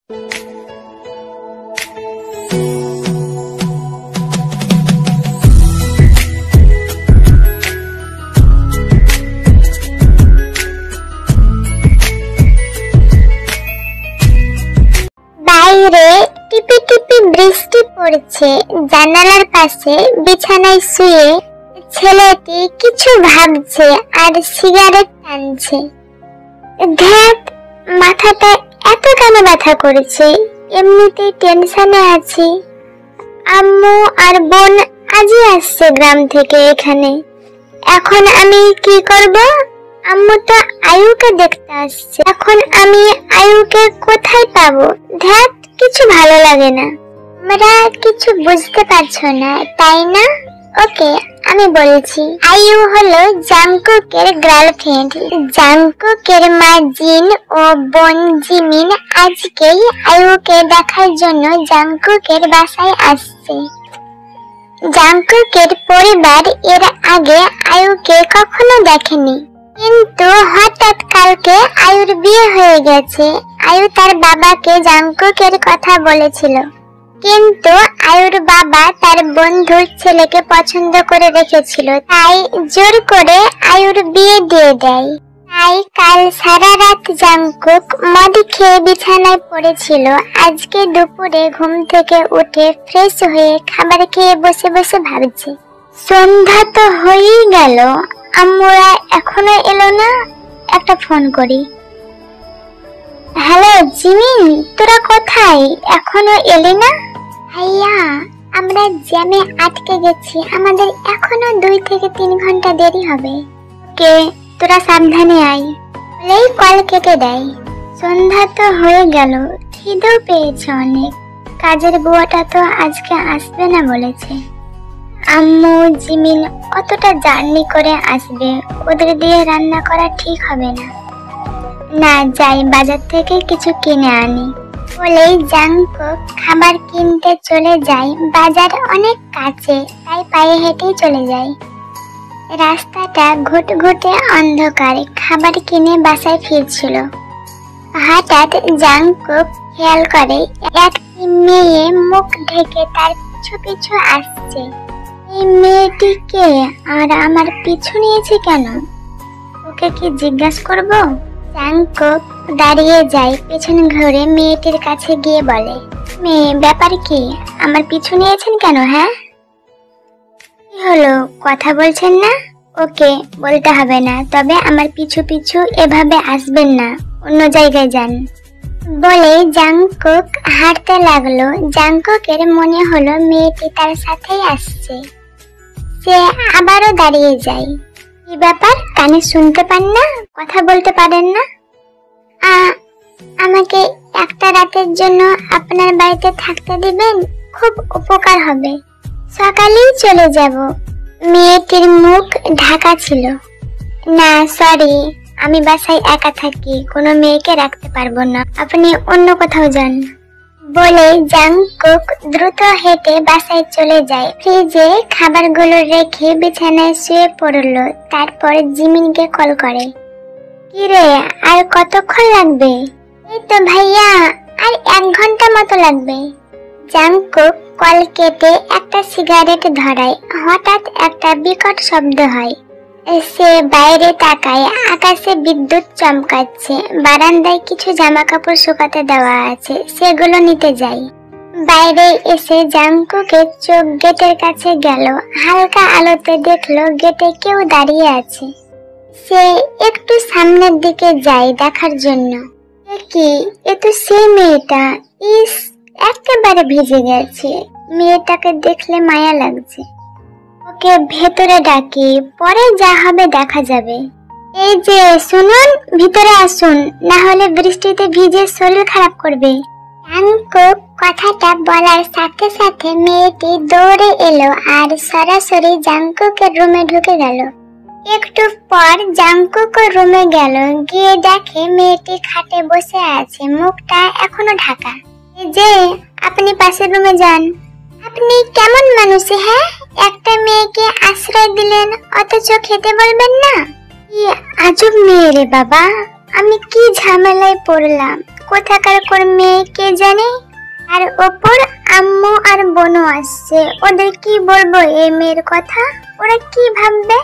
বাইরে টিপি টিপি বৃষ্টি পড়ছে। জানালার পাশে বিছানায় শুয়ে ছেলেটি কিছু ভাবছে আর সিগারেট টানছে। ধ্যাত, মাথাটা এত কেন ব্যথা করছে? এমনিতেই টেনশনে আছি। আম্মু আর বোন আজই আসছে গ্রাম থেকে এখানে। এখন আমি কি করব? আম্মু তো আয়ুকে দেখতে আসছে। এখন আমি আয়ুকে কোথায় পাবো? ধ্যাত, কিছু ভালো লাগে না। তোমরা কিছু বুঝতে পারছো না, তাই না? ওকে, আমি বলছি। আয়ু হলো জাংকুকের গার্লফ্রেন্ড। জাংকুকের মা জিন ও বোন জিমিন আজকেই আয়ুকে দেখার জন্য জাংকুকের বাসায় আসছে। জাংকুকের পরিবার এর আগে আয়ুকে কখনো দেখেনি, কিন্তু হঠাৎ কালকে আয়ুর বিয়ে হয়ে গেছে। আয়ু তার বাবাকে জাংকুকের কথা বলেছিল, কিন্তু আয়ুর বাবা তার বন্ধুর ছেলেকে পছন্দ করে রেখেছিল, তাই জোর করে আয়ুর বিয়ে দিয়ে দেয়। তাই কাল সারা রাত জাংকুক মদ খেয়ে বিছানায় পড়েছিল। আজকে দুপুরে ঘুম থেকে উঠে ফ্রেশ হয়ে খাবার খেয়ে বসে বসে ভাবছে, সন্ধ্যা তো হয়েই গেল, আম্মুরা এখনো এলো না, একটা ফোন করি। হ্যালো জিমিন, তোরা কোথায়? এখনো এলি না? ভাইয়া, আমরা জ্যামে আটকে গেছি, আমাদের এখনো 2 থেকে 3 ঘন্টা দেরি হবে। কে, তোরা সাবধানে আয়। বলেই কল কেটে দেয়। সন্ধ্যা তো হয়ে গেল, খিদেও পেয়েছে অনেক। কাজের বুয়াটা তো আজকে আসবে না বলেছে। আম্মু জিমিন অতটা জার্নি করে আসবে, ওদের দিয়ে রান্না করা ঠিক হবে না। না, যাই বাজার থেকে কিছু কিনে আনি। বলেই জাংকুক খাবার কিনতে চলে যায়। বাজার অনেক কাছে, তাই পায়ে হেঁটেই চলে যায়। রাস্তাটা ঘুটঘুটে অন্ধকার। খাবার কিনে বাসায় ফিরছিল। হঠাৎ জাংকুক খেয়াল করে একটি মেয়ে মুখ ঢেকে তার পিছু পিছু আসছে। এই মেয়েটি কে আর আমার পিছু নিয়েছে কেন? ওকে কি জিজ্ঞাসা করব? জাংকুক দাঁড়িয়ে যায়, পেছন ঘুরে মেয়েটির কাছে গিয়ে বলে, মেয়ে, ব্যাপার কি? আমার পিছু নিয়েছেন কেন? হ্যাঁ, কি হলো, কথা বলছেন না? ওকে, বলতে হবে না, তবে আমার পিছু পিছু এভাবে আসবেন না, অন্য জায়গায় যান। বলে জাংকুক হাঁটতে লাগলো। জাংকুকের মনে হলো মেয়েটি তার সাথেই আসছে। সে আবারও দাঁড়িয়ে যায়। কি ব্যাপার, কানে শুনতে পান না? কথা বলতে পারেন না? আমাকে একটা রাতের জন্য আপনার বাড়িতে থাকতে দিবেন? খুব উপকার হবে, সকালেই চলে যাব। মেয়েটির মুখ ঢাকা ছিল। না সরি, আমি বাসায় একা থাকি, কোনো মেয়েকে রাখতে পারবো না, আপনি অন্য কোথাও যান। বলে জাংকুক দ্রুত হেঁটে বাসায় চলে যায়। ফ্রিজে খাবারগুলো রেখে বিছানায় শুয়ে পড়লো। তারপর জিমিনকে কল করে। কিরে, আর কতক্ষণ লাগবে? এই তো ভাইয়া, আর 1 ঘন্টা মতো লাগবে। জাংকুক কল কেটে একটা সিগারেট ধরায়। হঠাৎ একটা বিকট শব্দ হয়। সে বাইরে তাকায়, আকাশে বিদ্যুৎ চমকাচ্ছে। বারান্দায় কিছু জামা কাপড় শুকাতে দেওয়া আছে, সেগুলো নিতে যায়। বাইরে এসে জাংকুকের চোখ গেটের কাছে গেল। হালকা আলোতে দেখলো গেটে কেউ দাঁড়িয়ে আছে। সে একটু সামনের দিকে যায় দেখার জন্য। কি, এ তো সেই মেয়েটা। ইস, একেবারে ভিজে গেছে। মেয়েটাকে দেখলে মায়া লাগছে। ওকে ভেতরে ডাকি, পরে যা হবে দেখা যাবে। এই যে শুনুন, ভিতরে আসুন, না হলে বৃষ্টিতে ভিজে শরীর খারাপ করবে। জাংকুক কথাটা বলার সাথে সাথে মেয়েটি দৌড়ে এলো আর সরাসরি জাংকুকের রুমে ঢুকে গেল। একটু পর জাংকুক রুমে গেল, গিয়ে দেখে মেয়েটি খাটে বসে আছে, মুখটা এখনো ঢাকা। এই যে, আপনি পাশের রুমে যান। আপনি কেমন মানুষ? হ্যাঁ, একটা মেয়েকে আশ্রয় দিলেন, অথচ খেতে বলবেন না? কি আজব মেয়ে রে বাবা, আমি কি ঝামেলায় পড়লাম। কোথাকার কোন মেয়ে কে জানে। আর ওপর আম্মু আর বোনও আসছে, ওদের কি বলবো এই মেয়ের কথা, ওরা কি ভাববে।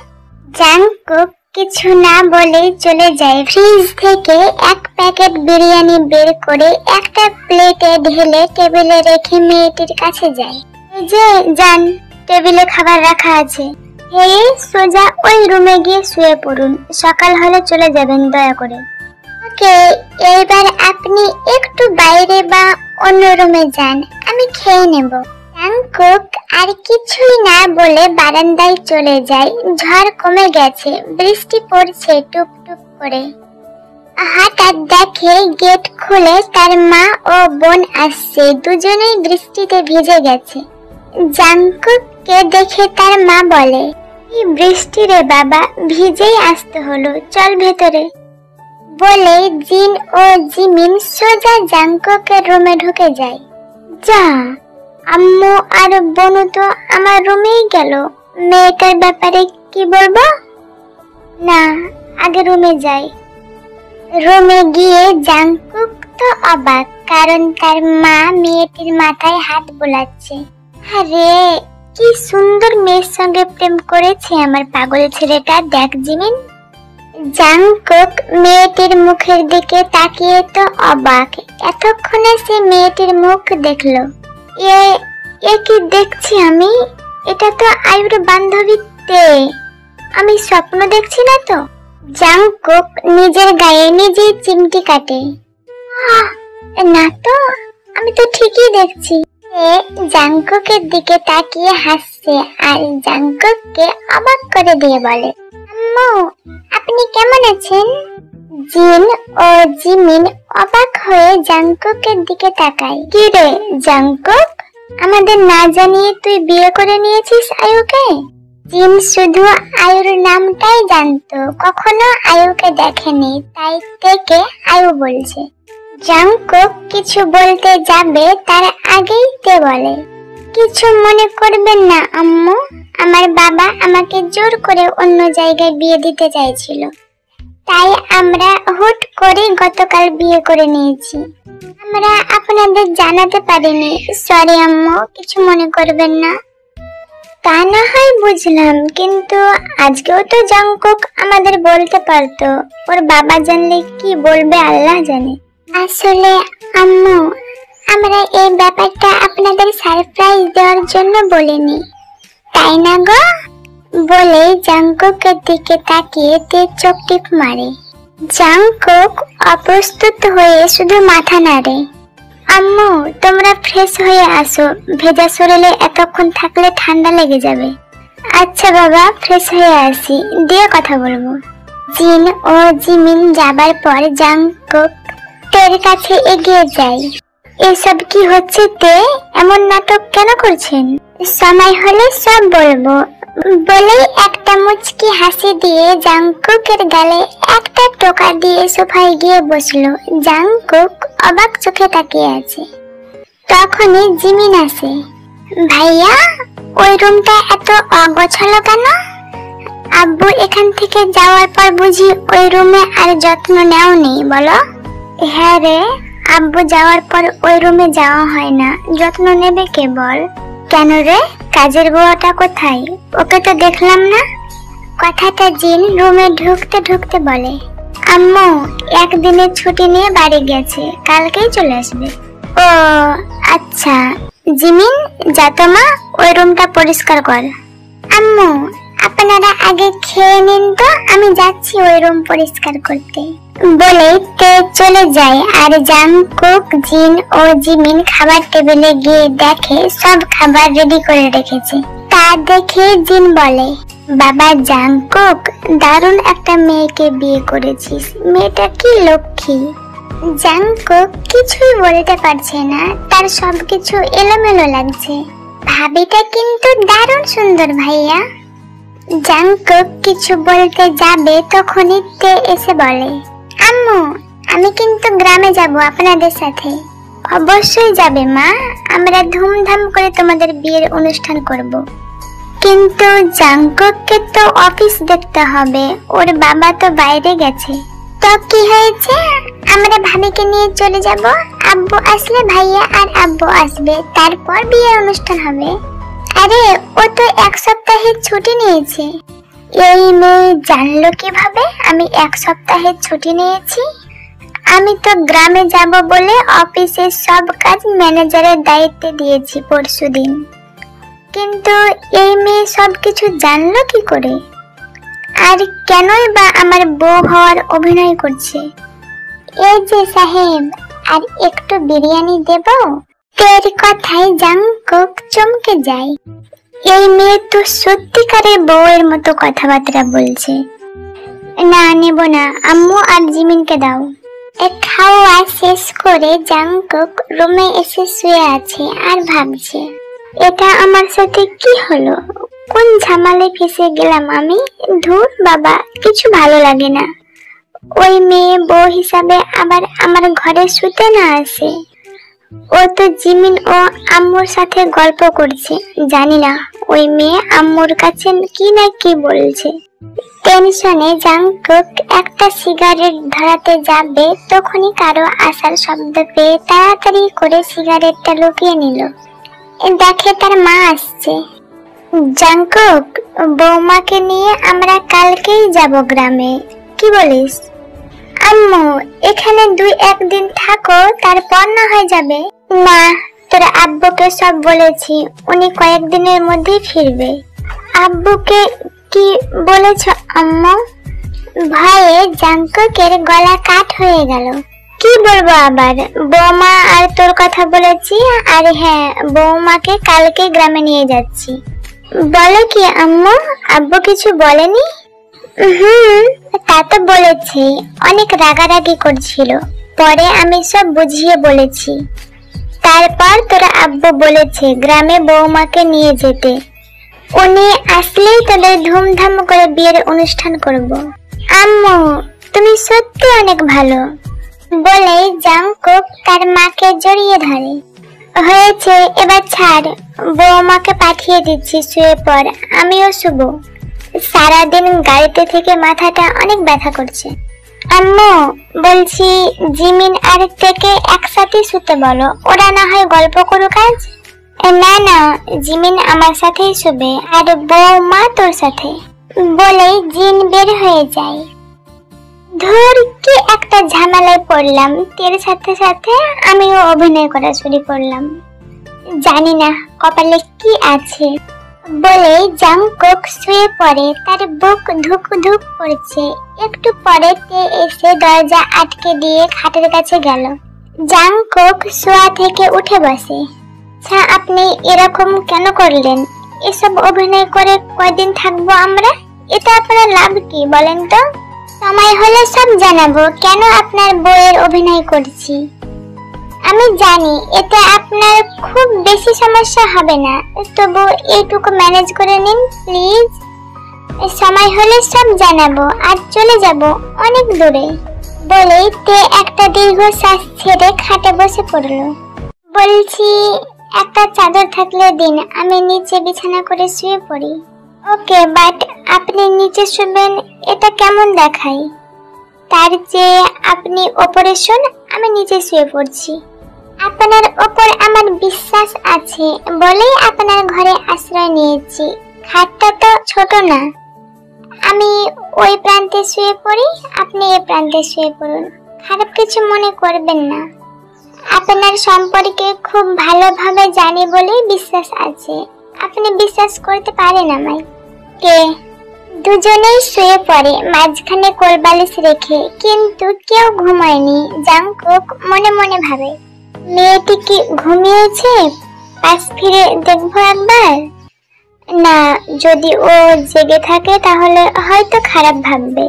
জাংকুক কিছু না বলেই চলে যায়। ফ্রিজ থেকে এক প্যাকেট বিরিয়ানি বের করে একটা প্লেটে ঢেলে টেবিলে রেখে মেয়েটির কাছে যায়। এই যে যান, টেবিলে খাবার রাখা আছে, খেয়ে সোজা ওই রুমে গিয়ে শুয়ে পড়ুন, সকাল হলে চলে যাবেন দয়া করে। ওকে, এইবার আপনি একটু বাইরে বা অন্য রুমে যান, আমি খেয়ে নেব। জাংকুক আর কিছুই না বলে বারান্দায় চলে যায়। ঝড় কমে গেছে, বৃষ্টি পড়ছে টুপ টুপ করে। হঠাৎ দেখে গেট খুলে তার মা ও বোন আসছে, দুজনেই বৃষ্টিতে ভিজে গেছে। জাংকুককে দেখে তার মা বলে, কি বৃষ্টি রে বাবা, ভিজেই আসতে হলো, চল ভেতরে। বলে জিন ও জিমিন সোজা জাংকুকের রুমে ঢুকে যায়। যা, আম্মু আর বোনু তো আমার রুমেই গেল, মেয়েটার ব্যাপারে কি বলবো? না, আগে রুমে যাই। রুমে গিয়ে জাংকুক তো অবাক, কারণ তার মা মেয়েটির মাথায় হাত বোলাচ্ছে। আরে কি সুন্দর মেয়ের সঙ্গে প্রেম করেছে আমার পাগল ছেলেটা, দেখ জিমিন। জাংকুক মেয়েটির মুখের দিকে তাকিয়ে তো অবাক, এতক্ষণে সে মেয়েটির মুখ দেখলো। এ কি দেখছি আমি, এটা তো আয়ুর বান্ধবী তে, আমি স্বপ্ন দেখছি না তো? জাংকুক নিজের গায়ে নিজেই চিমটি কাটে। না তো, আমি তো ঠিকই দেখছি। জাংকুকের দিকে তাকিয়ে হাসছে আর জাংকুককে অবাক করে দিয়ে বলে, আম্মু আপনি কেমন আছেন? জিন ও জিমিন অবাক হয়ে জাংকুকের দিকে তাকায়। কি রে জাংকুক, আমাদের না জানিয়ে তুই বিয়ে করে নিয়েছিস আয়ুকে? জিন শুধু আয়ুর নামটাই জানতো, কখনো আয়ুকে দেখেনি, তাই থেকে আয়ু বলছে। জাংকুক কিছু বলতে যাবে তার আগেই তে বলে, কিছু মনে করবেন না আম্মু, আমার বাবা আমাকে জোর করে অন্য জায়গায় বিয়ে দিতে চাইছিল, তাই আমরা হুট করে গতকাল বিয়ে করে নিয়েছি। আমরা আপনাদের জানাতে পারিনি, সরি আম্মু, কিছু মনে করবেন না। তা না হয় বুঝলাম, কিন্তু আজকেও তো জাংকুক আমাদের বলতে পারতো, ওর বাবা জানলে কি বলবে আল্লাহ জানে। আসলে আম্মু, আমরা এই ব্যাপারটা আপনাদের সারপ্রাইজ দেওয়ার জন্য বলিনি, তাই না গো? বলে জাংকুকের দিকে তাকিয়ে তে চোখ টিপ মারে। জাংকুক অপ্রস্তুত হয়ে শুধু মাথা নাড়ে। আম্মু তোমরা ফ্রেশ হয়ে আসো, ভেজা শরীরে এতক্ষণ থাকলে ঠান্ডা লেগে যাবে। আচ্ছা বাবা, ফ্রেশ হয়ে আসি, দিয়ে কথা বলবো। জিন ও জিমিন যাবার পর জাংকুক তের কাছে এগিয়ে যায়। এসব কি হচ্ছে তে, এমন নাটক কেন করছেন? সময় হলে সব বলবো, বলেই একটা মুচকি হাসি দিয়ে জাংকুকের গালে একটা টোকা দিয়ে সোফায় গিয়ে বসলো। জাংকুক অবাক চোখে তাকিয়ে আছে। তখনই জিমিন আসে। ভাইয়া, ওই রুমটা এত অগোছালো কেন? আব্বু এখান থেকে যাওয়ার পর বুঝি ওই রুমে আর যত্ন নেও নেই বলো? হ্যাঁ রে, আব্বু যাওয়ার পর ওই রুমে যাওয়া হয় না, যত্ন নেবে কে বল? কেন রে, কাজের বুয়াটা কোথায়? ওকে তো দেখলাম না। কথাটা জিন রুমে ঢুকতে ঢুকতে বলে, আম্মু একদিনের ছুটি নিয়ে বাড়ি গেছে, কালকেই চলে আসবে। ও আচ্ছা, জিমিন যা তো মা, ওই রুমটা পরিষ্কার কর। আম্মু আপনারা আগে খেয়ে নিন তো, আমি যাচ্ছি ওই রুম পরিষ্কার করতে। বলে তে চলে যায়। আর জাংকুক, জিন ও জিমিন খাবার টেবিলে গিয়ে দেখে সব খাবার রেডি করে রেখেছে। তা দেখে জিন বলে, বাবা জাংকুক, দারুণ একটা মেয়েকে বিয়ে করেছিস, মেয়েটা কি লক্ষ্মী। জাংকুক কিছুই বলতে পারছে না, তার সবকিছু এলোমেলো লাগছে। ভাবিটা কিন্তু দারুণ সুন্দর ভাইয়া। জাংকুক কিছু বলতে যাবে তখনই তে এসে বলে, আম্মু আমি কিন্তু গ্রামে যাব আপনাদের সাথে। অবশ্যই যাবে মা, আমরা ধুমধাম করে তোমাদের বিয়ের অনুষ্ঠান করব। কিন্তু জাংকুককে তো অফিস দেখতে হবে, ওর বাবা তো বাইরে গেছে। তো কি হয়েছে, আমরা ভাবিকে নিয়ে চলে যাব, আব্বু আসলে ভাইয়া আর আব্বু আসবে, তারপর বিয়ের অনুষ্ঠান হবে। আরে ও তো 1 সপ্তাহের ছুটি নিয়েছে। এই মেয়ে জানলো কিভাবে আমি 1 সপ্তাহের ছুটি নিয়েছি? আমি তো গ্রামে যাব বলে অফিসের সব কাজ ম্যানেজারের দায়িত্বে দিয়েছি পরশুদিন, কিন্তু এই মেয়ে সবকিছু জানলো কি করে? আর কেনই বা আমার বউ হওয়ার অভিনয় করছে? এই যে সাহেব, আর একটু বিরিয়ানি দেব? তের কথায় জাংকুক চমকে যায়। এই মেয়ে তো সত্যিকারের বউয়ের মতো কথাবার্তা বলছে। না, নেব না, আম্মু আর জিমিনকে দাও। খাওয়া শেষ করে জাংকুক রুমে এসে শুয়ে আছে আর ভাবছে, এটা আমার সাথে কি হলো? কোন ঝামেলায় ফেসে গেলাম আমি? ধুর বাবা, কিছু ভালো লাগে না। ওই মেয়ে বউ হিসাবে আবার আমার ঘরে শুতে না আসে। ও তো জিমিন ও আম্মুর সাথে গল্প করছে, জানি না ওই মেয়ে আম্মুর কাছে কি না কি বলছে। টেনশনে জাংকুক একটা সিগারেট ধরাতে যাবে, তখনই কারো আসার শব্দ পেয়ে তাড়াতাড়ি করে সিগারেটটা লুকিয়ে নিল। দেখে তার মা আসছে। জাংকুক, বৌমাকে নিয়ে আমরা কালকেই যাব গ্রামে, কি বলিস? আম্মু, এখানে 2-1 দিন থাকো, তারপর না হয়ে যাবে? না, তোর আব্বুকে সব বলেছি, উনি কয়েকদিনের মধ্যেই ফিরবে। আব্বুকে কি বলেছ আম্মু? ভয়ে জাংকুকের গলা কাট হয়ে গেল। কি বলবো আবার, বৌমা আর তোর কথা বলেছি, আর হ্যাঁ, বৌমাকে কালকে গ্রামে নিয়ে যাচ্ছি। বলো কি আম্মু, আব্বু কিছু বলেনি? তা তো বলেছি, অনেক রাগারাগি করছিল, পরে আমি সব বুঝিয়ে বলেছি। তারপর তোর আব্বু বলেছে গ্রামে বৌমাকে নিয়ে যেতে, উনি আসলেই তোদের ধুমধাম করে বিয়ের অনুষ্ঠান করব। আম্মু, তুমি সত্যি অনেক ভালো, বলে জাংকুক তার মাকে জড়িয়ে ধরে। হয়েছে, এবার ছাড়, বৌমাকে পাঠিয়ে দিচ্ছি, শুয়ে পড়, আমিও শুব। সারাদিন গাড়িতে থেকে মাথাটা অনেক ব্যথা করছে। আম্মু, বলছি জিমিন আর থেকে একসাথে শুতে বলো, ওরা না হয় গল্প করুক আজ। না না, জিমিন আমার সাথেই শুবে, আর বৌমা তোর সাথে, বলেই জিন বের হয়ে যায়। ধর, কি একটা ঝামেলায় পড়লাম, তের সাথে সাথে আমিও অভিনয় করা শুরু করলাম। জানি না কপালে কি আছে, বলে জাংকুক শুয়ে পড়ে। তার বুক ধুক ধুক করছে। একটু পরে তে এসে দরজা আটকে দিয়ে খাটের কাছে গেল। জাংকুক শোয়া থেকে উঠে বসে। আচ্ছা, আপনি এরকম কেন করলেন? এসব অভিনয় করে কয়দিন থাকবো আমরা? এটা আপনার লাভ কি বলেন তো? সময় হলে সব জানাবো কেন আপনার বউয়ের অভিনয় করছি। আমি জানি এতে আপনার খুব বেশি সমস্যা হবে না, তবু এইটুকু ম্যানেজ করে নিন প্লিজ। সময় হলে সব জানাবো আর চলে যাব অনেক দূরে, বলেই তে একটা দীর্ঘশ্বাস ছেড়ে খাটে বসে পড়ল। বলছি, একটা চাদর থাকলে দিন, আমি নিচে বিছানা করে শুয়ে পড়ি। ওকে, বাট আপনি নিচে শুবেন এটা কেমন দেখায়? তার চেয়ে আপনি ওপরে শুন, আমি নিচে শুয়ে পড়ছি। আপনার ওপর আমার বিশ্বাস আছে বলেই আপনার ঘরে আশ্রয় নিয়েছি। খাটটা তো ছোট না, আমি ওই প্রান্তে শুয়ে পড়ি, আপনি এই প্রান্তে শুয়ে পড়ুন, খারাপ কিছু মনে করবেন না। আপনার সম্পর্কে খুব ভালোভাবে জানি বলেই বিশ্বাস আছে, আপনি বিশ্বাস করতে পারেন আমায়। কে? দুজনেই শুয়ে পড়ে মাঝখানে কোলবালিশ রেখে, কিন্তু কেউ ঘুমায়নি। জাংকুক মনে মনে ভাবে, মেয়েটি কি ঘুমিয়েছে? পাশ ফিরে দেখবো একবার। না, যদি ও জেগে থাকে তাহলে হয়তো খারাপ ভাববে।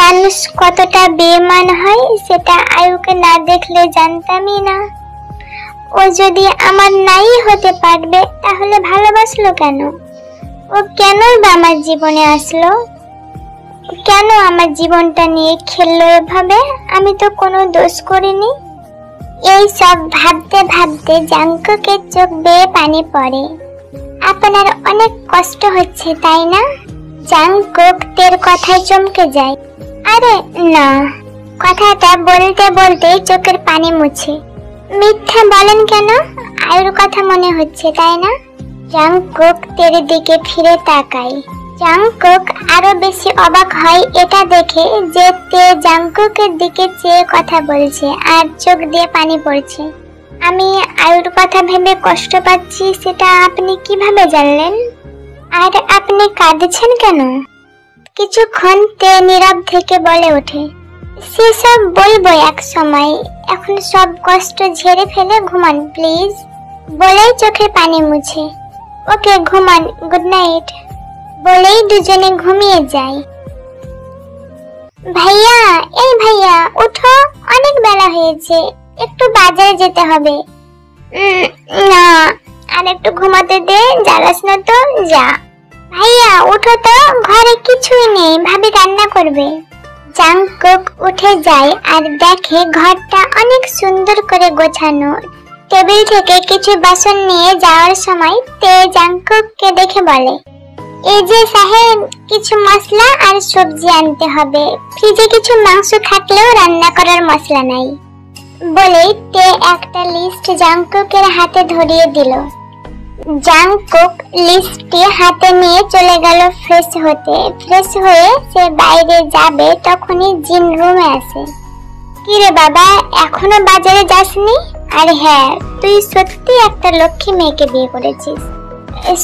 মানুষ কতটা বেঈমান হয় সেটা আয়ুকে না দেখলে জানতামই না। ও যদি আমার নাই হতে পারবে তাহলে ভালোবাসলো কেন? ও কেনই বা আমার জীবনে আসলো? কেন আমার জীবনটা নিয়ে খেললো এভাবে? আমি তো কোনো দোষ করিনি। এই সব ভাবতে ভাবতে জাংকুকের চোখ বেয়ে পানি পড়ে। আপনার অনেক কষ্ট হচ্ছে তাই না? জাংকুক তের কথায় চমকে যায়। আরে না, কথাটা বলতে বলতে চোখের পানি মুছে। মিথ্যা বলেন কেন? আয়ুর কথা মনে হচ্ছে, তাই না? জাংকুক তের দিকে ফিরে তাকায়। জাংকুক আরো বেশি অবাক হয় এটা দেখে যে তে জাংকুকের দিকে চেয়ে কথা বলছে আর চোখ দিয়ে পানি পড়ছে। আমি আয়ুর কথা ভেবে কষ্ট পাচ্ছি সেটা আপনি কিভাবে জানলেন? আর আপনি কাঁদছেন কেন? কিছুক্ষণ তে নীরব থেকে বলে ওঠে, সেসব বলবো এক সময়, এখন সব কষ্ট ঝেড়ে ফেলে ঘুমান প্লিজ। বলেই চোখে পানি মুছে। ওকে ঘুমান, গুড নাইট বলেই দুজনে ঘুমিয়ে যায়। ভাইয়া, এই ভাইয়া ওঠো, অনেক বেলা হয়েছে, একটু বাজারে যেতে হবে। না, আর একটু ঘুমাতে দে, জ্বালাস না তো, যা। ভাইয়া ওঠো তো, ঘরে কিছুই নেই, ভাবি রান্না করবে। জাংকুক উঠে যায় আর দেখে ঘরটা অনেক সুন্দর করে গোছানো। টেবিল থেকে কিছু বাসন নিয়ে যাওয়ার সময় তে জাংকুককে দেখে বলে, এই যে সাহেব, কিছু মশলা আর সবজি আনতে হবে, ফ্রিজে কিছু মাংস থাকলেও রান্না করার মশলা নাই। বলেই তে একটা লিস্ট জাংকুকের হাতে ধরিয়ে দিল। জাংকুক লিস্টটি হাতে নিয়ে চলে গেল ফ্রেশ হতে। ফ্রেশ হয়ে সে বাইরে যাবে তখনই জিন রুমে আসে। কিরে বাবা, এখনো বাজারে যাসনি? আর হ্যাঁ, তুই সত্যি একটা লক্ষ্মী মেয়েকে বিয়ে করেছিস।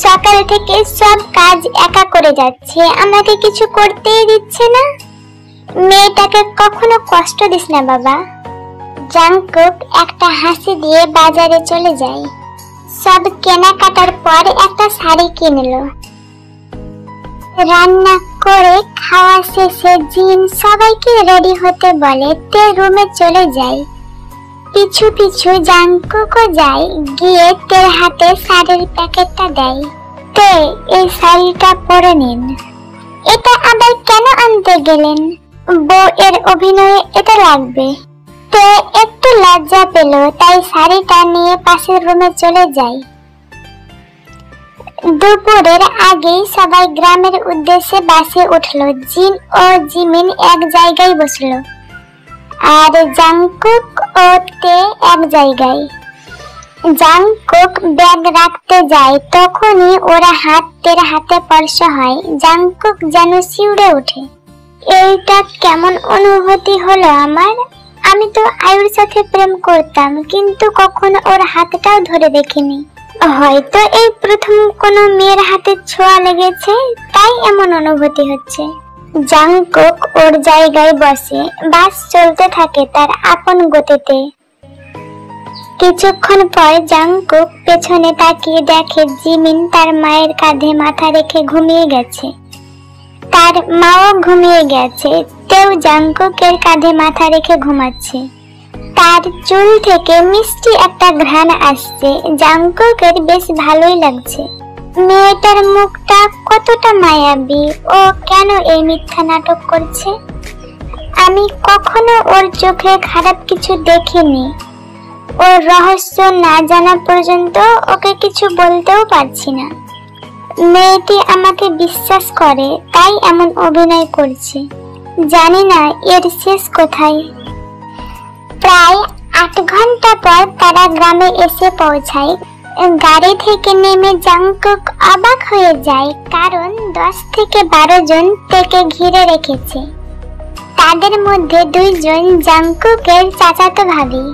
সকাল থেকে সব কাজ একা করে যাচ্ছে, আমাকে কিছু করতেই দিচ্ছে না। মেয়েটাকে কখনো কষ্ট দিস না বাবা। জাংকুক একটা হাসি দিয়ে বাজারে চলে যায়। সব কেনাকাটার পর একটা শাড়ি কিনলো। রান্না করে খাওয়া শেষে জিন সবাইকে রেডি হতে বলে তে রুমে চলে যায়। পিছু পিছু জাংকুকও যায়, গিয়ে তের হাতে শাড়ির প্যাকেটটা দেয়। তে, এই শাড়িটা পরে নিন। এটা আবার কেন আনতে গেলেন? বউ এর অভিনয়ে এটা লাগবে। তে একটু লজ্জা পেল, তাই শাড়িটা নিয়ে পাশের রুমে চলে যায়। দুপুরের আগেই সবাই গ্রামের উদ্দেশ্যে বাসে উঠলো। জিন ও জিমিন এক জায়গায় বসলো আর জাংকুক ও তে এক জায়গায়। জাংকুক ব্যাগ রাখতে যায়, তখনই ওরা তের হাতে স্পর্শ হয়। জাংকুক যেন শিউরে ওঠে। এইটা কেমন অনুভূতি হলো আমার? আমি তো আয়ুর সাথে প্রেম করতাম, কিন্তু কখনো ওর হাতটাও ধরে দেখিনি। হয়তো এই প্রথম কোনো মেয়ের হাতে ছোঁয়া লেগেছে, তাই এমন অনুভূতি হচ্ছে। জাংকুক ওর জায়গায় বসে। বাস চলতে থাকে তার আপন গতিতে। কিছুক্ষণ পর জাংকুক পেছনে তাকিয়ে দেখে জিমিন তার মায়ের কাঁধে মাথা রেখে ঘুমিয়ে গেছে। তার মাও ঘুমিয়ে গেছে। তেও জাংকুকের কাঁধে মাথা রেখে ঘুমাচ্ছে। তার চুল থেকে মিষ্টি একটা ঘ্রাণ আসছে। জাংকুকের বেশ ভালোই লাগছে। মেয়েটার মুখটা কতটা মায়াবী। ও কেন এই মিথ্যা নাটক করছে? আমি কখনো ওর চোখে খারাপ কিছু দেখিনি। ওর রহস্য না জানা পর্যন্ত ওকে কিছু বলতেও পারছি না। মেয়েটি আমাকে বিশ্বাস করে, তাই এমন অভিনয় করছে। জানি না এর শেষ কোথায়। প্রায় 8 ঘন্টা পর তারা গ্রামে এসে পৌঁছায়। গাড়ি থেকে নেমে জাংকুক অবাক হয়ে যায়, কারণ 10 থেকে 12 জন তেকে ঘিরে রেখেছে। তাদের মধ্যে 2 জন জাংকুকের চাচাতো ভাবি।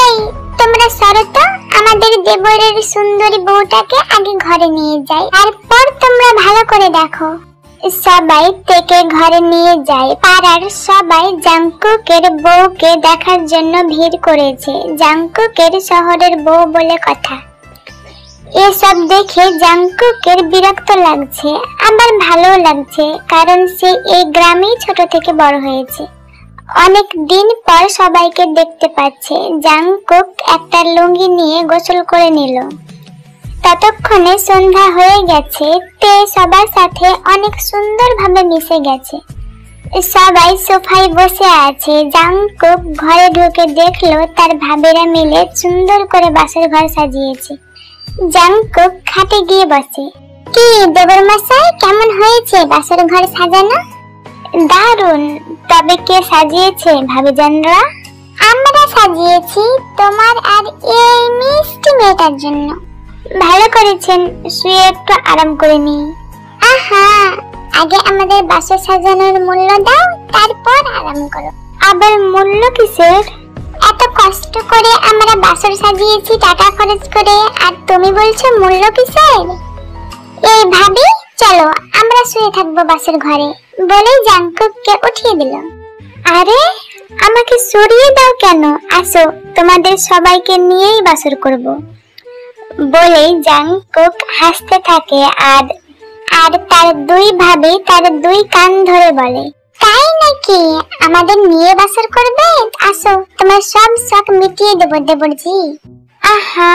এই, তোমরা সরো তো, আমাদের দেবরের সুন্দরী বউটাকে আগে ঘরে নিয়ে যাই, তারপর তোমরা ভালো করে দেখো। সবাই তেকে ঘরে নিয়ে যায়। পাড়ার সবাই জাংকুকের বউকে দেখার জন্য ভিড় করেছে। জাংকুকের শহরের বউ বলে কথা। এসব দেখে জাংকুকের বিরক্ত লাগছে, আবার ভালো লাগছে, কারণ সে এই গ্রামেই ছোট থেকে বড় হয়েছে। অনেক দিন পর সবাইকে দেখতে পাচ্ছে। জাংকুক একটা লুঙ্গি নিয়ে গোসল করে নিল। ততক্ষণে সন্ধ্যা হয়ে গেছে। তে সবার সাথে অনেক সুন্দরভাবে মিশে গেছে। সবাই সোফায় বসে আছে। জাংকুক ঘরে ঢুকে দেখলো তার ভাবিরা মিলে সুন্দর করে বাসর ঘর সাজিয়েছে। জাংকুক খাটে গিয়ে বসে। কি দেবর মশাই, কেমন হয়েছে বাসর ঘর সাজানো? দারুণ। তবে কে সাজিয়েছে ভাবিজানরা? আমরা সাজিয়েছি তোমার আর এই মিষ্টি মেয়েটার জন্য। ভালো করেছেন, শুয়ে একটু আরাম করে নি। আহা, আগে আমাদের বাসর সাজানোর মূল্য দাও, তারপর আরাম করো। আবার মূল্য কিসের? এত কষ্ট করে আমরা বাসর সাজিয়েছি টাকা খরচ করে, আর তুমি বলছো মূল্য কিসের? এই ভাবি, চলো আমরা শুয়ে থাকবো বাসর ঘরে, বলে জাংকুককে উঠিয়ে দিল। আরে আমাকে সরিয়ে দাও কেন? আসো, তোমাদের সবাইকে নিয়েই বাসর করব। বলে জাংকুক হাসতে থাকে আর তার দুই ভাবি তার দুই কান ধরে বলে, তাই নাকি? আমাদের নিয়ে বাসর করবে? আসো, তোমার সব শখ মিটিয়ে দেবো দেবরজি। আহা,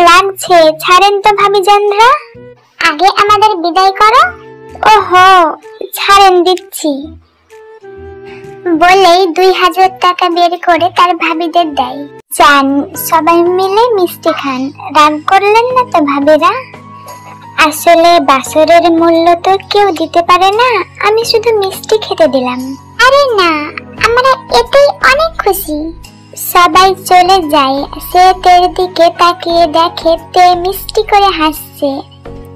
লাগছে, ছাড়েন তো ভাবিজানরা, আগে আমাদের বিদায় করো। ওহো, ছাড়েন, দিচ্ছি। বলেই 2000 টাকা বের করে তার ভাবিদের দেয়। যান, সবাই মিলে মিষ্টি খান, রাগ করলেন না তো ভাবিরা? আসলে বাসরের মূল্য তো কেউ দিতে পারে না, আমি শুধু মিষ্টি খেতে দিলাম। আরে না, আমরা এতেই অনেক খুশি। সবাই চলে যায়। সে তের দিকে তাকিয়ে দেখে তে মিষ্টি করে হাসছে,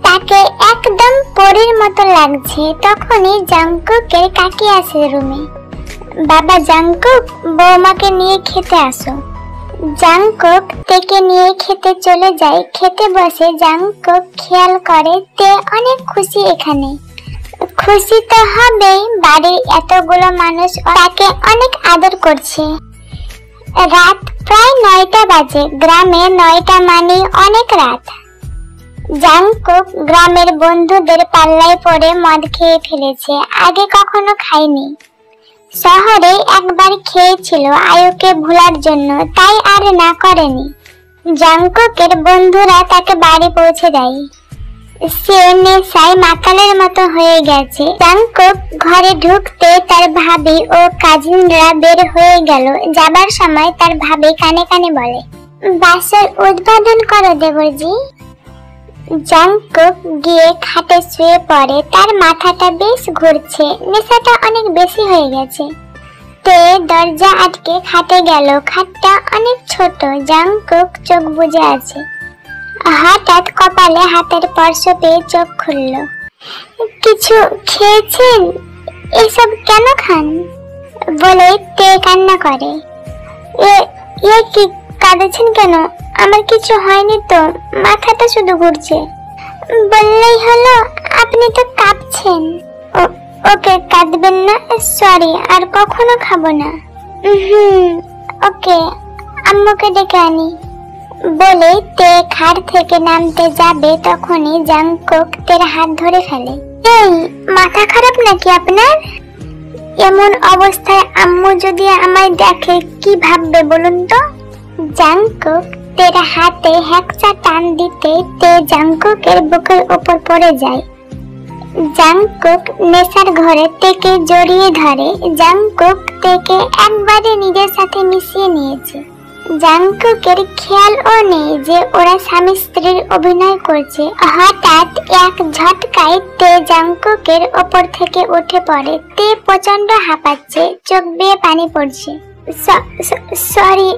তাকে একদম পরীর মতো লাগছে। তখনই জাংকুকের কাকি আসে রুমে। বাবা জাংকুক, বৌমাকে নিয়ে খেতে আসো। জাংকুক তেকে নিয়ে খেতে চলে যায়। খেতে বসে জাংকুক খেয়াল করে তে অনেক খুশি। এখানে খুশি তো হবেই, বাড়ির এতগুলো মানুষ তাকে অনেক আদর করছে। রাত প্রায় 9টা বাজে। গ্রামে 9টা মানে অনেক রাত। জাংকুক গ্রামের বন্ধুদের পাল্লায় পড়ে মদ খেয়ে ফেলেছে, আগে কখনো খায়নি। শহরে একবার খেয়েছিল আয়ুকে ভোলার জন্য, তাই আর না করেনি। জাংকুকের বন্ধুরা তাকে বাড়ি পৌঁছে দেয়। সে নেশায় মাতালের মতো হয়ে গেছে। জাংকুক ঘরে ঢুকতে তার ভাবি ও কাজিনরা বের হয়ে গেল। যাবার সময় তার ভাবি কানে কানে বলে, বাসর উদ্বোধন করো দেবরজি। জাংকুক গিয়ে খাটে শুয়ে পড়ে। তার মাথাটা বেশ ঘুরছে, নেশাটা অনেক বেশি হয়ে গেছে। তে দরজা আটকে খাটে গেল। খাটটা অনেক ছোট। জাংকুক চোখ বুজে আছে। হঠাৎ কপালে হাতের স্পর্শ পেয়ে চোখ খুলল। কিছু খেয়েছেন? এসব কেন খান? বলে তে কান্না করে। এ কি, কাঁদছেন কেন? আমার কিছু হয়নি তো, মাথাটা শুধু ঘুরছে। বললেই হলো, আপনি তো কাঁপছেন। ওকে, কাঁদবেন না, সরি, আর কখনো খাবো না। ওকে, আম্মুকে ডেকে আনি। বলে তে খাট থেকে নামতে যাবে, তখনই জাংকুক তের হাত ধরে ফেলে। এই, মাথা খারাপ নাকি আপনার? এমন অবস্থায় আম্মু যদি আমায় দেখে কি ভাববে বলুন তো? জাংকুক তের হাতে হ্যাকচা টান দিতে তে জাংকুকের বুকের উপর পড়ে যায়। জাংকুক নেশার ঘরে তেকে জড়িয়ে ধরে। জাংকুক তেকে একবারে নিজের সাথে মিশিয়ে নিয়েছে। জাংকুকের খেয়ালও নেই যে ওরা স্বামী স্ত্রীর অভিনয় করছে। হঠাৎ এক ঝটকায় তে জাংকুকের ওপর থেকে উঠে পড়ে। তে প্রচন্ড হাঁপাচ্ছে, চোখ বেয়ে পানি পড়ছে। সরি,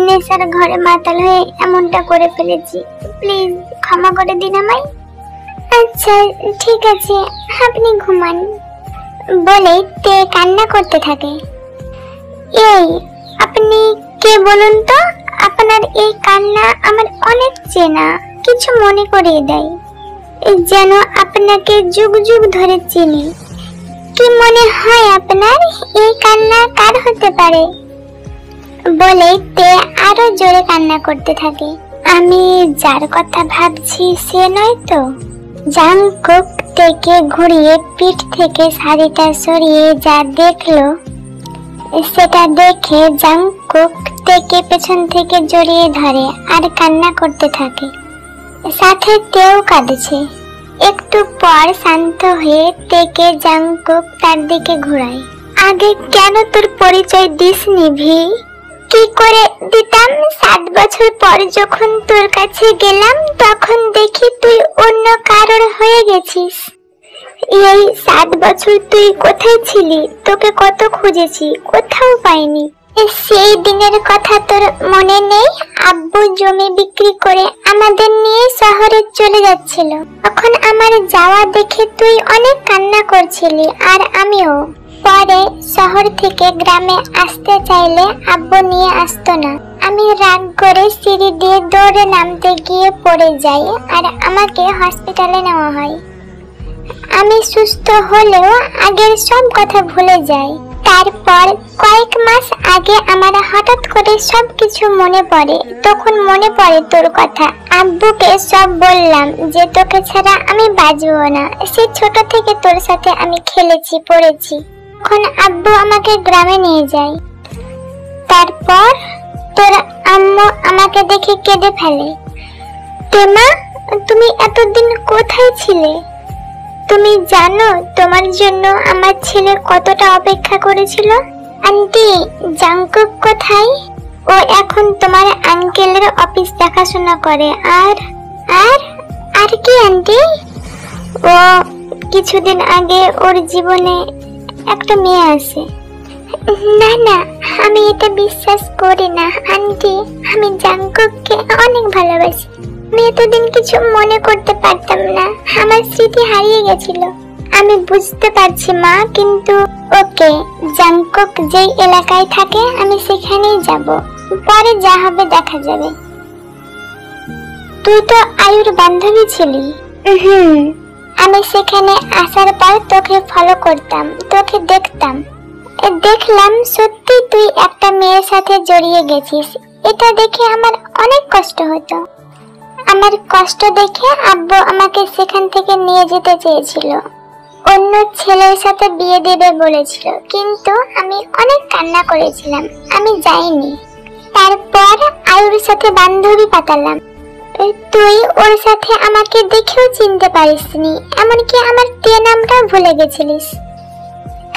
নেশার ঘরে মাতাল হয়ে এমনটা করে ফেলেছি, প্লিজ ক্ষমা করে দিন আমায়। আচ্ছা ঠিক আছে, আপনি ঘুমান। বলে তে কান্না করতে থাকে। এই, আপনি কে বলুন তো? আপনার এই কান্না আমার অনেক চেনা, কিছু মনে করিয়ে দেয়, যেন আপনাকে যুগ যুগ ধরে চিনি। কি মনে হয় আপনার? এই কান্না কার হতে পারে? বলে তে আরো জোরে কান্না করতে থাকে। আমি যার কথা ভাবছি সে নয় তো? জাংকুক তেকে ঘুরিয়ে পিঠ থেকে শাড়িটা সরিয়ে যা দেখলো, সেটা দেখে জাংকুক তেকে পেছন থেকে জড়িয়ে ধরে আর কান্না করতে থাকে। সাথে তেও কাঁদছে। একটু পর শান্ত হয়ে তেকে জাংকুক তার দিকে ঘুরায়। আগে কেন তোর পরিচয় দিসনি ভি? কি করে দিতাম? 7 বছর পর যখন তোর কাছে গেলাম তখন দেখি তুই অন্য কারোর হয়ে গেছিস। এই 7 বছর তুই কোথায় ছিলি? তোকে কত খুঁজেছি, কোথাও পাইনি। সেই দিনের কথা তোর মনে নেই? আব্বু জমি বিক্রি করে আমাদের নিয়ে শহরে চলে যাচ্ছিল। তখন আমার যাওয়া দেখে তুই অনেক কান্না করছিলি, আর আমিও। পরে শহর থেকে গ্রামে আসতে চাইলে আব্বু নিয়ে আসতো না। আমি রাগ করে সিঁড়ি দিয়ে দৌড়ে নামতে গিয়ে পড়ে যাই, আর আমাকে হসপিটালে নেওয়া হয়। আমি সুস্থ হলেও আগের সব কথা ভুলে যাই। তারপর কয়েক মাস আগে আমার হঠাৎ করে সবকিছু মনে পড়ে। তখন মনে পড়ে তোর কথা। আব্বুকে সব বললাম যে তোকে ছাড়া আমি বাঁচবো না। সে ছোট থেকে তোর সাথে আমি খেলেছি, পড়েছি। তখন আব্বু আমাকে গ্রামে নিয়ে যায়। তারপর তোর আম্মু আমাকে দেখে কেঁদে ফেলে। তেমা, তুমি এতদিন কোথায় ছিলে? তুমি জানো তোমার জন্য আমার ছেলে কতটা অপেক্ষা করেছিল? আন্টি, জাঙ্কুক কোথায়? ও এখন তোমার আঙ্কেলের অফিস দেখাশোনা করে। আর আর আর কি আন্টি? ও কিছুদিন আগে ওর জীবনে একটা মেয়ে আছে। না না, আমি এটা বিশ্বাস করি না আন্টি। আমি জাঙ্কুককে অনেক ভালোবাসি। আমি এতদিন কিছু মনে করতে পারতাম না, আমার স্মৃতি হারিয়ে গেছিল। আমি বুঝতে পারছি মা, কিন্তু ওকে, জাঙ্কুক যেই এলাকায় থাকে আমি সেখানেই যাব। পরে যা হবে দেখা যাবে। তুই তো আয়ুর বান্ধবী ছিলি। আমি সেখানে আসার পর তোকে ফলো করতাম, তোকে দেখতাম। দেখলাম সত্যি তুই একটা মেয়ের সাথে জড়িয়ে গেছিস। এটা দেখে আমার অনেক কষ্ট হতো। আমার কষ্ট দেখে আব্বু আমাকে সেখান থেকে নিয়ে যেতে চেয়েছিল। অন্য ছেলের সাথে বিয়ে দেবে বলেছিল, কিন্তু আমি অনেক কান্না করেছিলাম, আমি যাইনি। তারপর আয়ুর সাথে বান্ধবী পাতালাম। তুই ওর সাথে আমাকে দেখেও চিনতে পারিসনি, এমনকি আমার তে নামটাও ভুলে গেছিলিস।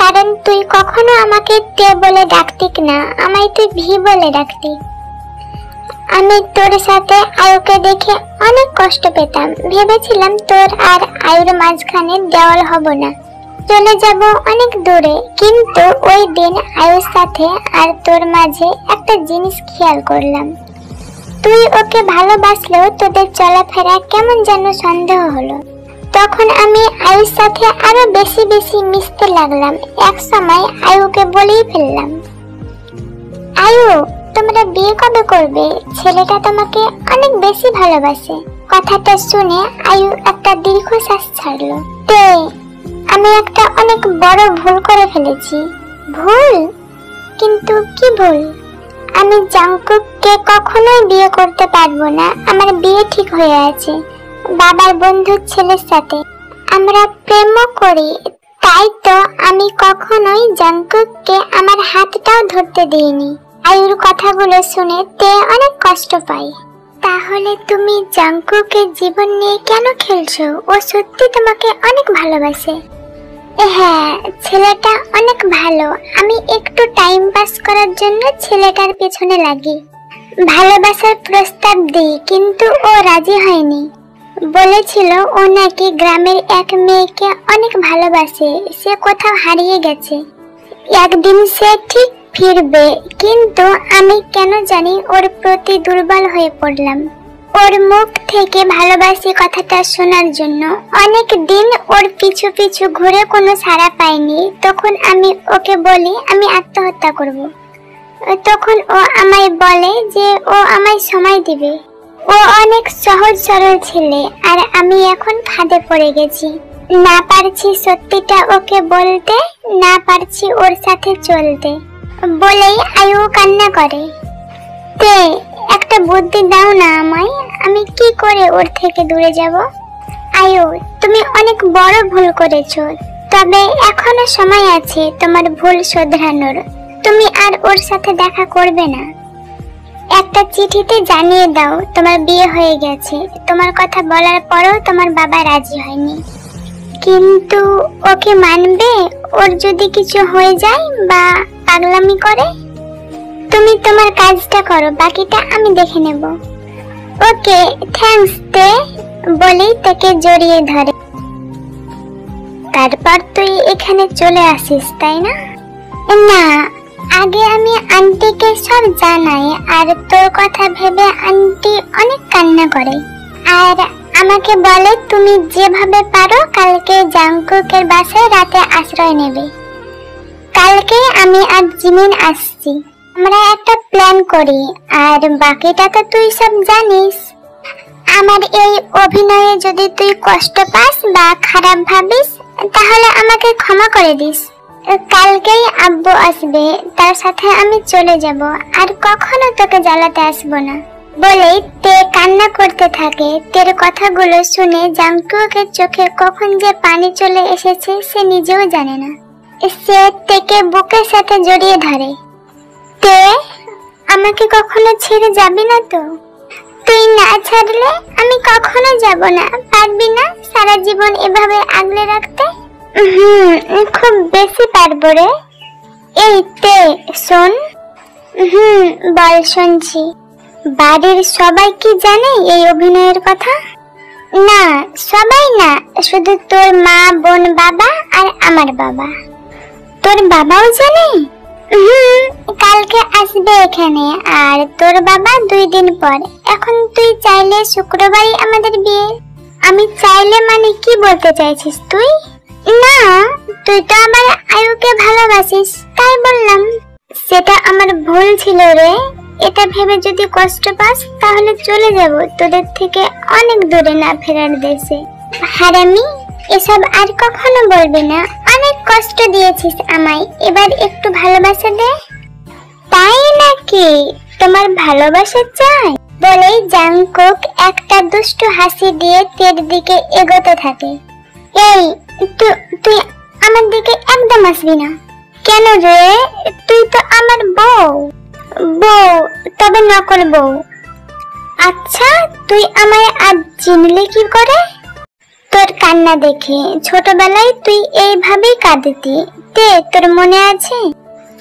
কারণ তুই কখনো আমাকে তে বলে ডাকতিক না, আমায় তুই ভি বলে ডাকতি। আমি তোর সাথে আয়ুকে দেখে অনেক কষ্ট পেতাম। ভেবেছিলাম তোর আর আয়ুর মাঝখানে দেওয়াল হব না, চলে যাব অনেক দূরে। কিন্তু ওই দিন আয়ুর সাথে আর তোর মাঝে একটা জিনিস খেয়াল করলাম। তুই ওকে ভালোবাসলেও তোদের চলাফেরা কেমন যেন সন্দেহ হলো। তখন আমি আয়ুর সাথে আরো বেশি বেশি মিশতে লাগলাম। এক সময় আয়ুকে বলেই ফেললাম, আয়ু, তোমরা বিয়ে কবে করবে? ছেলেটা তোমাকে অনেক বেশি ভালোবাসে। কথাটা শুনে আয়ু একটা দীর্ঘশ্বাস ছাড়লো। তে, আমি একটা অনেক বড় ভুল করে ফেলেছি। ভুল? কিন্তু কি ভুল? আমি জাঙ্কুককে কখনোই বিয়ে করতে পারবো না। আমার বিয়ে ঠিক হয়ে আছে বাবার বন্ধুর ছেলের সাথে। আমরা প্রেমও করি, তাই তো আমি কখনোই জাঙ্কুককে আমার হাতটাও ধরতে দিইনি। আয়ুর কথাগুলো শুনে তে অনেক কষ্ট পায়। তাহলে তুমি জাঙ্কুকের জীবন নিয়ে কেন খেলছো? ও সত্যি তোমাকে অনেক ভালোবাসে। হ্যাঁ, ছেলেটা অনেক ভালো। আমি একটু টাইম পাস করার জন্য ছেলেটার পেছনে লাগি, ভালোবাসার প্রস্তাব দিই, কিন্তু ও রাজি হয়নি। বলেছিল ও নাকি গ্রামের এক মেয়েকে অনেক ভালোবাসে, সে কোথাও হারিয়ে গেছে, একদিন সে ঠিক ফিরবে। কিন্তু আমি কেন জানি ওর প্রতি দুর্বল হয়ে পড়লাম। ওর মুখ থেকে ভালোবাসি কথাটা শোনার জন্য অনেক দিন ওর পিছু পিছু ঘুরে কোনো সাড়া পাইনি। তখন আমি ওকে বলি আমি আত্মহত্যা করব। তখন ও আমায় বলে যে ও আমায় সময় দিবে। ও অনেক সহজ সরল ছেলে, আর আমি এখন ফাঁদে পড়ে গেছি। না পারছি সত্যিটা ওকে বলতে, না পারছি ওর সাথে চলতে। বলেই আয়ু কান্না করে। তে, একটা বুদ্ধি দাও না আমায়, আমি কি করে ওর থেকে দূরে যাব? আয়ু, তুমি অনেক বড় ভুল করেছো, তবে এখনো সময় আছে তোমার ভুল শোধরানোর। তুমি আর ওর সাথে দেখা করবে না। একটা চিঠিতে জানিয়ে দাও তোমার বিয়ে হয়ে গেছে। তোমার কথা বলার পরও তোমার বাবা রাজি হয়নি। কিন্তু ওকে মানবে? ওর যদি কিছু হয়ে যায় বা পাগলামি করে? তুমি তোমার কাজটা করো, বাকিটা আমি দেখে নেব। ওকে, থ্যাঙ্কস তে, বলেই তাকে জড়িয়ে ধরে। তারপর তুই এখানে চলে আসিস, তাই না? না, আগে আমি আন্টিকে সব জানাই, আর তোর কথা ভেবে আন্টি অনেক কান্না করে আর আমাকে বলে তুমি যেভাবে পারো কালকে জাংকুকের বাসায় রাতে আশ্রয় নেবে। কালকে আমি আর জিমিন আসছি, আমরা একটা প্ল্যান করি, আর বাকিটা তো তুই সব জানিস। আমার এই অভিনয়ে যদি তুই কষ্ট পাস বা খারাপ ভাবিস তাহলে আমাকে ক্ষমা করে দিস। কালকেই আব্বু আসবে, তার সাথে আমি চলে যাব, আর কখনো তোকে জ্বালাতে আসবো না। বলেই তে কান্না করতে থাকে। তের কথাগুলো শুনে জাংকুকের চোখে কখন যে পানি চলে এসেছে সে নিজেও জানে না। সে তেকে বুকের সাথে জড়িয়ে ধরে। তে, আমাকে কখনো ছেড়ে যাবি না তো? তুই না ছাড়লে আমি কখনো যাব না। পারবি না সারা জীবন এভাবে আগলে রাখতে? খুব বেশি পারবো রে। এই তে শোন। বল, শুনছি। বাড়ির সবাই কি জানে এই অভিনয়ের কথা? না, সবাই না, শুধু তোর মা, বোন, বাবা আর আমার বাবা। তোর বাবাও জানে? কালকে আসবে এখানে, আর তোর বাবা 2 দিন পর। এখন তুই চাইলে শুক্রবারই আমাদের বিয়ে। আমি চাইলে মানে কি বলতে চাইছিস তুই? না, তুই তো আমার আয়ুকে ভালোবাসিস তাই বললাম। সেটা আমার ভুল ছিল রে। এটা ভেবে যদি কষ্ট পাস তাহলে চলে যাব তোদের থেকে অনেক দূরে, না ফেরার দেশে। হারামি, এসব আর কখনো বলবি না। অনেক কষ্ট দিয়েছিস আমায়, এবার একটু ভালোবাসা দে। তাই নাকি? তোমার ভালোবাসা চাই? বলেই জাংকুক একটা দুষ্টু হাসি দিয়ে তের দিকে এগোতে থাকে। এই, তুই আমার দিকে একদম আসবি না। কেন রে? তুই তো আমার বউ। বউ? তবে নকল বউ। আচ্ছা, তুই আমায় আজ চিনলি কি করে? তোর কান্না দেখে। ছোটবেলায় তুই এইভাবেই কাঁদতি। তে, তোর মনে আছে?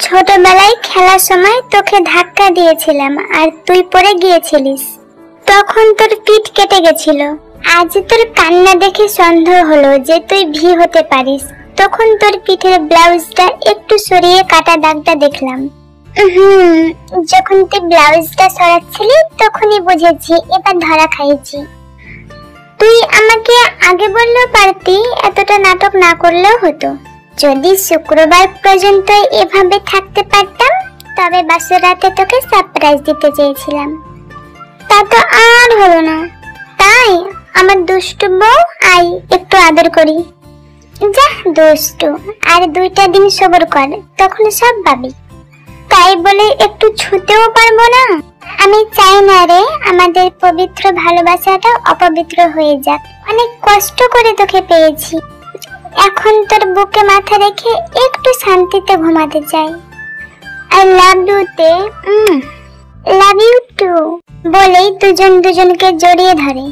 ছোটবেলায় খেলার সময় তোকে ধাক্কা দিয়েছিলাম আর তুই পড়ে গিয়েছিলিস, তখন তোর পিঠ কেটে গেছিল। আজ তোর কান্না দেখে সন্দেহ হলো যে তুই ভি হতে পারিস। তখন তোর পিঠের ব্লাউজটা একটু সরিয়ে কাটা দাগটা দেখলাম। যখন তুই ব্লাউজটা সরাচ্ছিলি তখনই বুঝেছি এবার ধরা খাইছি। তুই আমাকে আগে বললেও পারতি, এতটা নাটক না করলেও হতো। যদি শুক্রবার পর্যন্ত এভাবে থাকতে পারতাম তবে বাসর রাতে তোকে সারপ্রাইজ দিতে চেয়েছিলাম। তা তো আর হলো না। তাই আমার দুষ্টু বউ, আই একটু আদর করি। যা দুষ্টু, আর 2টা দিন সবর কর, তখন সব পাবি। তাই বলে একটু ছুতেও পারবো না? আমি চাই না রে আমাদের পবিত্র ভালোবাসাটা অপবিত্র হয়ে যাক। অনেক কষ্ট করে তোকে পেয়েছি, এখন তোর বুকে মাথা রেখে একটু শান্তিতে ঘুমাতে চাই। আই লাভ ইউ তে। Love you too. বলেই দুজন দুজনকে জড়িয়ে ধরে।